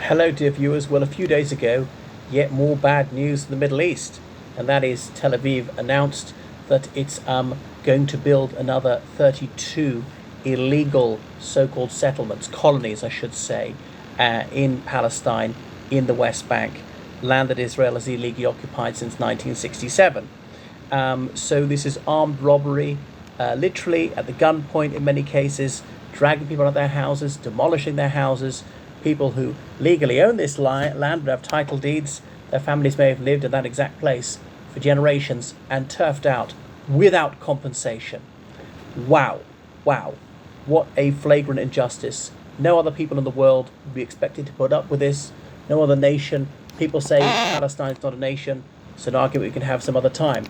Hello, dear viewers. Well, a few days ago, yet more bad news in the Middle East, and that is Tel Aviv announced that it's going to build another 32 illegal so-called settlements, colonies, I should say, in Palestine, in the West Bank, land that Israel has illegally occupied since 1967. So this is armed robbery, literally at the gunpoint in many cases, dragging people out of their houses, demolishing their houses. People who legally own this land would have title deeds. Their families may have lived in that exact place for generations and turfed out without compensation. Wow, wow, what a flagrant injustice. No other people in the world would be expected to put up with this. No other nation. People say Palestine's not a nation. It's an argument we can have some other time.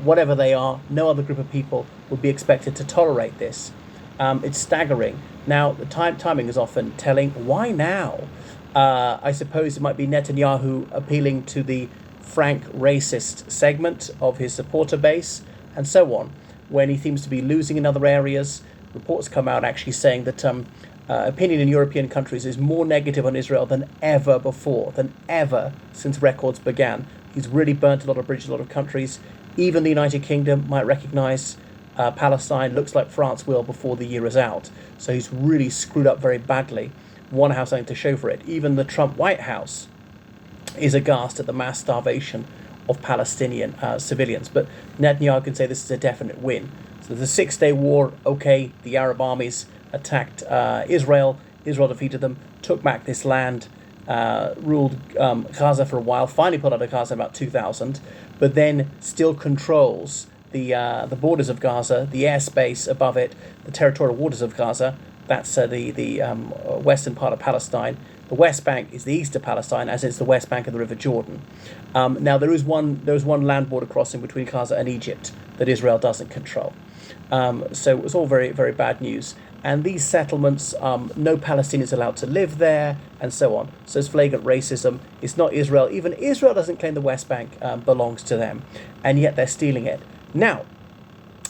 Whatever they are, no other group of people would be expected to tolerate this. It's staggering. Now, the timing is often telling. Why now? I suppose it might be Netanyahu appealing to the frank racist segment of his supporter base and so on, when he seems to be losing in other areas. Reports come out actually saying that opinion in European countries is more negative on Israel than ever before, than ever since records began. He's really burnt a lot of bridges, a lot of countries. Even the United Kingdom might recognise Palestine. Looks like France will before the year is out. So he's really screwed up very badly. Want to have something to show for it. Even the Trump White House is aghast at the mass starvation of Palestinian civilians. But Netanyahu can say this is a definite win. So the Six-Day War, okay, the Arab armies attacked Israel. Israel defeated them, took back this land, ruled Gaza for a while, finally pulled out of Gaza in about 2000, but then still controls the borders of Gaza, the airspace above it, the territorial waters of Gaza. That's the western part of Palestine. The West Bank is the east of Palestine, as is the West Bank of the River Jordan. Now there is one land border crossing between Gaza and Egypt that Israel doesn't control. So it was all very, very bad news. And these settlements, no Palestinians allowed to live there, and so on. So it's flagrant racism. It's not Israel. Even Israel doesn't claim the West Bank belongs to them, and yet they're stealing it. Now,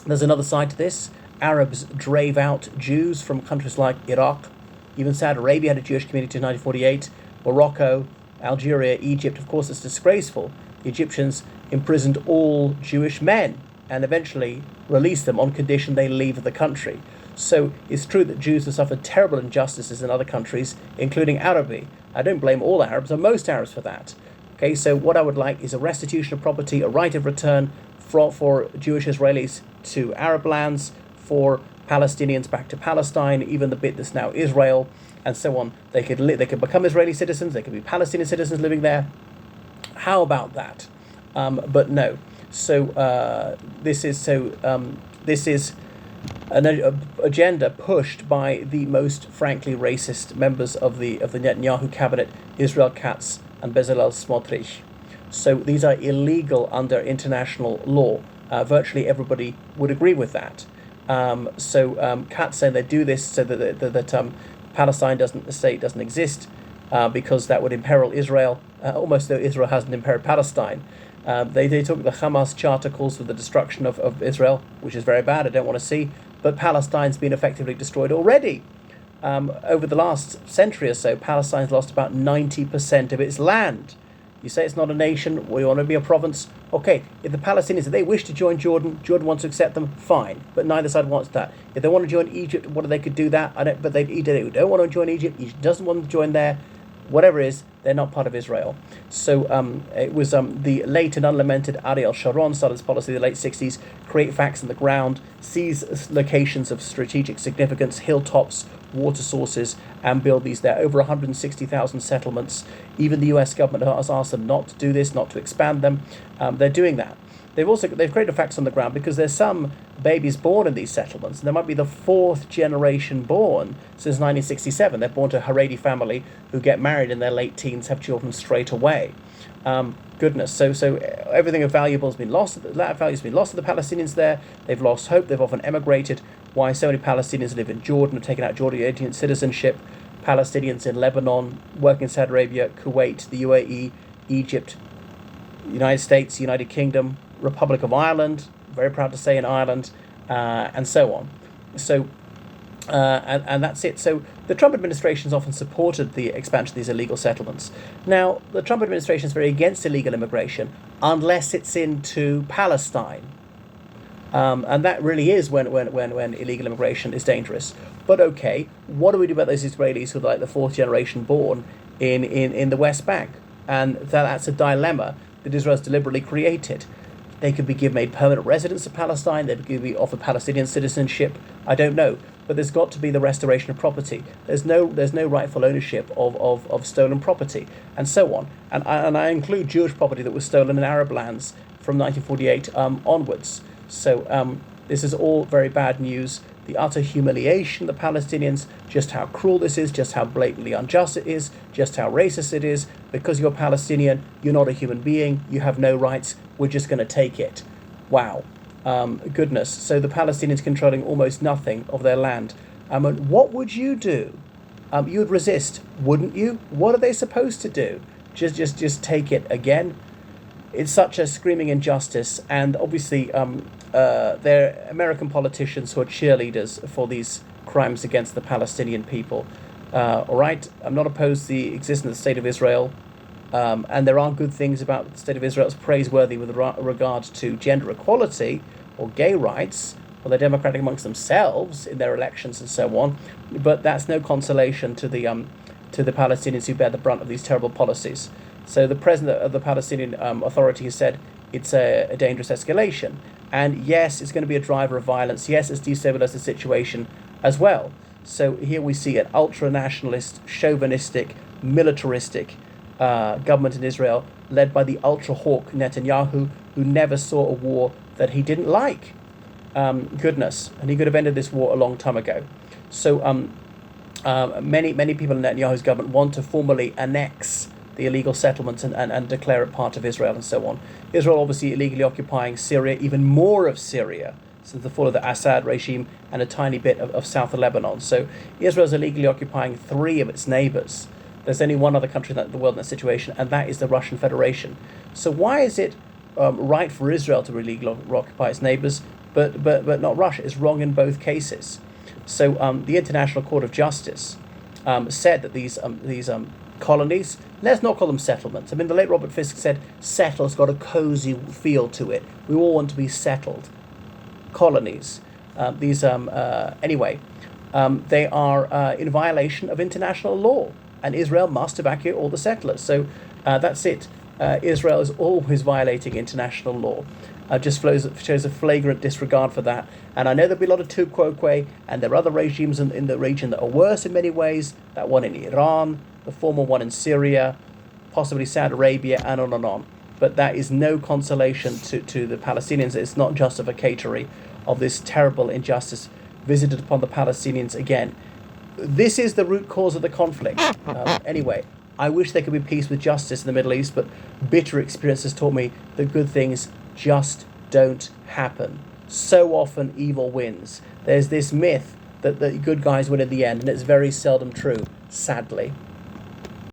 there's another side to this. Arabs drave out Jews from countries like Iraq. Even Saudi Arabia had a Jewish community in 1948. Morocco, Algeria, Egypt. Of course, it's disgraceful. The Egyptians imprisoned all Jewish men and eventually released them on condition they leave the country. So it's true that Jews have suffered terrible injustices in other countries, including Arabi. I don't blame all Arabs or most Arabs for that. Okay, so what I would like is a restitution of property, a right of return for Jewish Israelis to Arab lands, for Palestinians back to Palestine, even the bit that's now Israel, and so on. They could become Israeli citizens. They could be Palestinian citizens living there. How about that? But no. So this is an agenda pushed by the most frankly racist members of the Netanyahu cabinet, Israel Katz and Bezalel Smotrich. So these are illegal under international law. Virtually everybody would agree with that. Katz saying they do this so that Palestine the state doesn't exist, because that would imperil Israel, almost though Israel hasn't imperiled Palestine. They took the Hamas charter calls for the destruction of Israel, which is very bad. I don't want to see. But Palestine's been effectively destroyed already. Over the last century or so, Palestine's lost about 90% of its land. You say it's not a nation, we want to be a province. Okay, if the Palestinians, if they wish to join Jordan, Jordan wants to accept them, fine. But neither side wants that. If they want to join Egypt, whether they could do that, but they don't want to join Egypt, Egypt doesn't want to join there. Whatever it is, they're not part of Israel. So it was the late and unlamented Ariel Sharon started this policy in the late 60s, create facts on the ground, seize locations of strategic significance, hilltops, water sources, and build these there. Over 160,000 settlements. Even the US government has asked them not to do this, not to expand them. They're doing that. They've created facts on the ground because there's some babies born in these settlements, and there might be the fourth generation born since 1967. They're born to a Haredi family who get married in their late teens, have children straight away. Goodness, so everything of valuable has been lost. That value has been lost to the Palestinians there. They've lost hope. They've often emigrated. Why so many Palestinians live in Jordan, have taken out Jordanian citizenship. Palestinians in Lebanon, working in Saudi Arabia, Kuwait, the UAE, Egypt, United States, United Kingdom, Republic of Ireland, very proud to say in Ireland, and so on. So, and that's it. So the Trump administration has often supported the expansion of these illegal settlements. Now, the Trump administration is very against illegal immigration unless it's into Palestine. And that really is when illegal immigration is dangerous. But okay, what do we do about those Israelis who are like the fourth generation born in the West Bank? And that's a dilemma that Israel's deliberately created. They could be made permanent residents of Palestine. They could be offered Palestinian citizenship. I don't know, but there's got to be the restoration of property. There's no rightful ownership of stolen property, and so on. And I include Jewish property that was stolen in Arab lands from 1948 onwards. So this is all very bad news. The utter humiliation of the Palestinians, just how cruel this is, just how blatantly unjust it is, just how racist it is. Because you're Palestinian, you're not a human being, you have no rights, we're just going to take it. Wow. Goodness. So the Palestinians controlling almost nothing of their land. And what would you do? You would resist, wouldn't you? What are they supposed to do? Just take it again? It's such a screaming injustice, and obviously they're American politicians who are cheerleaders for these crimes against the Palestinian people. All right, I'm not opposed to the existence of the State of Israel, and there are good things about the State of Israel. It's praiseworthy with regard to gender equality or gay rights, or they're democratic amongst themselves in their elections and so on. But that's no consolation to the Palestinians who bear the brunt of these terrible policies. So the president of the Palestinian Authority has said it's a dangerous escalation. And yes, it's going to be a driver of violence. Yes, it's destabilised the situation as well. So here we see an ultra-nationalist, chauvinistic, militaristic government in Israel led by the ultra-hawk Netanyahu, who never saw a war that he didn't like. Goodness. And he could have ended this war a long time ago. So many people in Netanyahu's government want to formally annex the illegal settlements and declare it part of Israel and so on. Israel obviously illegally occupying Syria, even more of Syria since the fall of the Assad regime, and a tiny bit of south of Lebanon. So Israel's illegally occupying 3 of its neighbours. There's only one other country in the world in that situation, and that is the Russian Federation. So why is it right for Israel to illegally occupy its neighbours, but not Russia? It's wrong in both cases. So the International Court of Justice said that these colonies, let's not call them settlements. I mean, the late Robert Fisk said settle's got a cosy feel to it. We all want to be settled. Colonies. Anyway, they are in violation of international law, and Israel must evacuate all the settlers. So that's it. Israel is always violating international law. Just shows a flagrant disregard for that. And I know there'll be a lot of tu quoque, and there are other regimes in the region that are worse in many ways. That one in Iran, the former one in Syria, possibly Saudi Arabia, and on and on. But that is no consolation to the Palestinians. It's not justificatory of this terrible injustice visited upon the Palestinians again. This is the root cause of the conflict. Anyway, I wish there could be peace with justice in the Middle East, but bitter experience has taught me that good things just don't happen. So often evil wins. There's this myth that the good guys win in the end, and it's very seldom true, sadly.